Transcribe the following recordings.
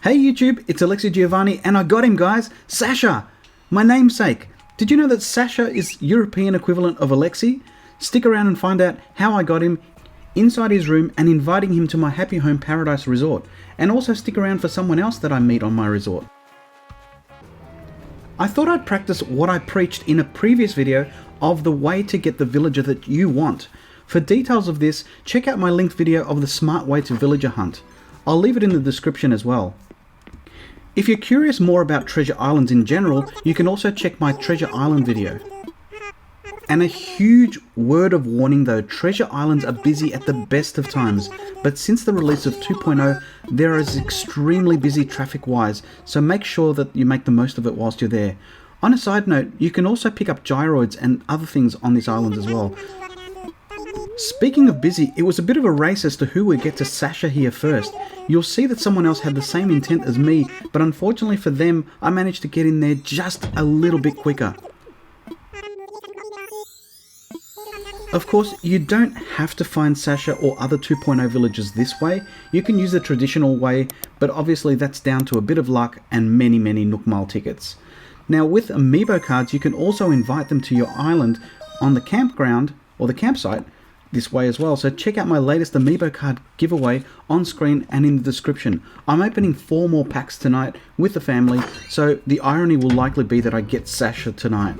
Hey YouTube, it's Alexi Giovani and I got him guys, Sasha, my namesake. Did you know that Sasha is European equivalent of Alexi? Stick around and find out how I got him inside his room and inviting him to my Happy Home Paradise resort. And also stick around for someone else that I meet on my resort. I thought I'd practice what I preached in a previous video of the way to get the villager that you want. For details of this, check out my linked video of the smart way to villager hunt. I'll leave it in the description as well. If you're curious more about treasure islands in general, you can also check my treasure island video. And a huge word of warning though, treasure islands are busy at the best of times, but since the release of 2.0, there is extremely busy traffic wise, so make sure that you make the most of it whilst you're there. On a side note, you can also pick up gyroids and other things on this island as well. Speaking of busy, it was a bit of a race as to who would get to Sasha here first. You'll see that someone else had the same intent as me, but unfortunately for them, I managed to get in there just a little bit quicker. Of course, you don't have to find Sasha or other 2.0 villagers this way. You can use the traditional way, but obviously that's down to a bit of luck and many Nook Mile tickets. Now with amiibo cards, you can also invite them to your island on the campground or the campsite this way as well. So check out my latest amiibo card giveaway on screen and in the description. I'm opening 4 more packs tonight with the family, so the irony will likely be that I get Sasha tonight.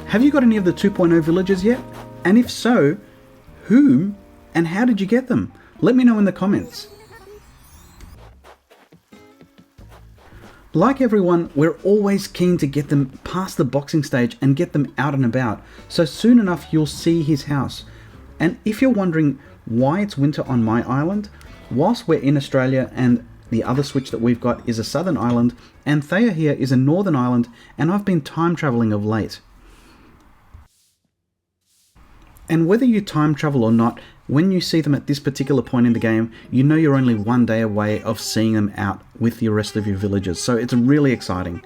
Have you got any of the 2.0 villagers yet? And if so, whom and how did you get them? Let me know in the comments. Like everyone, we're always keen to get them past the boxing stage and get them out and about, so soon enough you'll see his house. And if you're wondering why it's winter on my island, whilst we're in Australia and the other switch that we've got is a southern island, and Thea here is a northern island, and I've been time travelling of late. And whether you time travel or not, when you see them at this particular point in the game, you know you're only one day away of seeing them out with the rest of your villagers, so it's really exciting.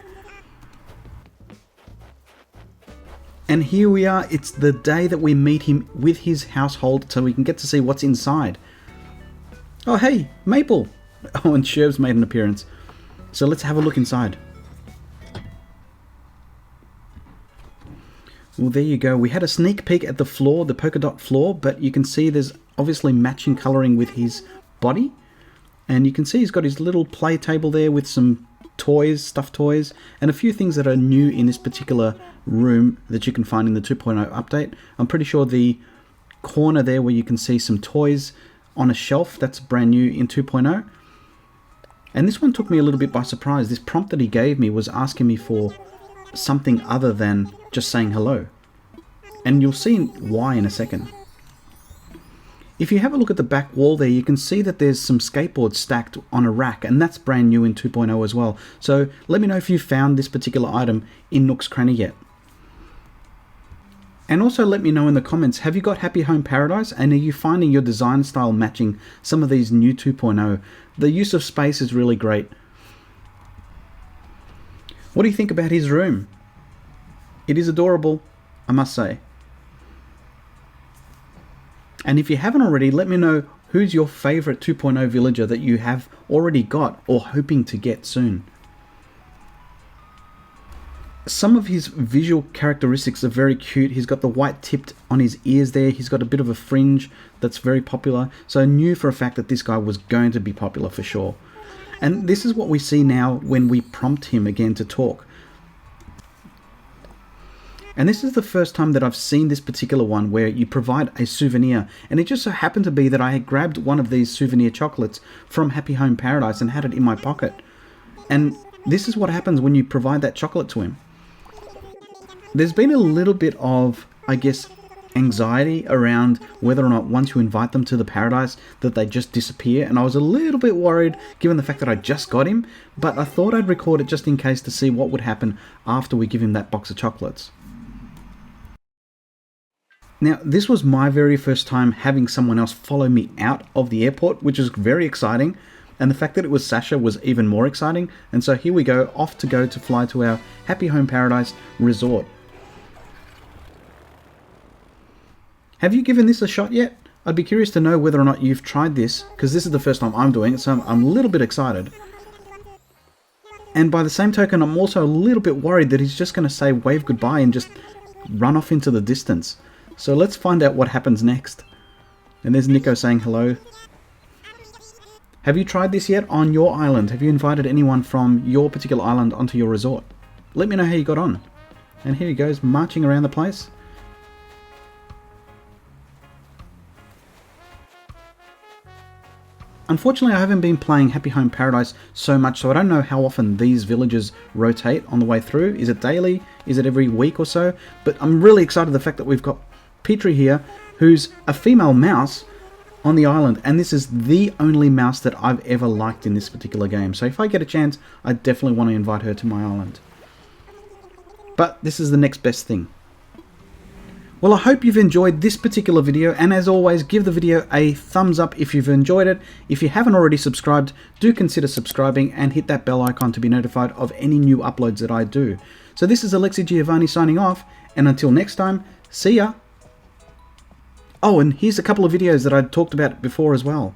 And here we are, it's the day that we meet him with his household so we can get to see what's inside. Oh hey, Maple! Oh, and Sherb's made an appearance. So let's have a look inside. Well, there you go. We had a sneak peek at the floor, the polka dot floor, but you can see there's obviously matching colouring with his body. And you can see he's got his little play table there with some toys, stuffed toys, and a few things that are new in this particular room that you can find in the 2.0 update. I'm pretty sure the corner there where you can see some toys on a shelf, that's brand new in 2.0. And this one took me a little bit by surprise. This prompt that he gave me was asking me for something other than just saying hello. And you'll see why in a second. If you have a look at the back wall there, you can see that there's some skateboards stacked on a rack, and that's brand new in 2.0 as well. So let me know if you found this particular item in Nook's Cranny yet. And also let me know in the comments, have you got Happy Home Paradise and are you finding your design style matching some of these new 2.0? The use of space is really great. What do you think about his room? It is adorable, I must say. And if you haven't already, let me know who's your favourite 2.0 villager that you have already got or hoping to get soon. Some of his visual characteristics are very cute. He's got the white tipped on his ears there. He's got a bit of a fringe that's very popular. So I knew for a fact that this guy was going to be popular for sure. And this is what we see now when we prompt him again to talk. And this is the first time that I've seen this particular one where you provide a souvenir. And it just so happened to be that I had grabbed one of these souvenir chocolates from Happy Home Paradise and had it in my pocket. And this is what happens when you provide that chocolate to him. There's been a little bit of, I guess, anxiety around whether or not once you invite them to the paradise that they just disappear, and I was a little bit worried given the fact that I just got him, but I thought I'd record it just in case to see what would happen after we give him that box of chocolates. Now, this was my very first time having someone else follow me out of the airport, which is very exciting, and the fact that it was Sasha was even more exciting, and so here we go, off to fly to our Happy Home Paradise resort. Have you given this a shot yet? I'd be curious to know whether or not you've tried this, because this is the first time I'm doing it, so I'm a little bit excited. And by the same token, I'm also a little bit worried that he's just going to say wave goodbye and just run off into the distance. So let's find out what happens next. And there's Nico saying hello. Have you tried this yet on your island? Have you invited anyone from your particular island onto your resort? Let me know how you got on. And here he goes, marching around the place. Unfortunately, I haven't been playing Happy Home Paradise so much, so I don't know how often these villages rotate on the way through. Is it daily? Is it every week or so? But I'm really excited the fact that we've got Petri here, who's a female mouse on the island, and this is the only mouse that I've ever liked in this particular game. So if I get a chance, I definitely want to invite her to my island. But this is the next best thing. Well, I hope you've enjoyed this particular video, and as always, give the video a thumbs up if you've enjoyed it. If you haven't already subscribed, do consider subscribing and hit that bell icon to be notified of any new uploads that I do. So this is Alexi Giovani signing off, and until next time, see ya! Oh, and here's a couple of videos that I talked about before as well.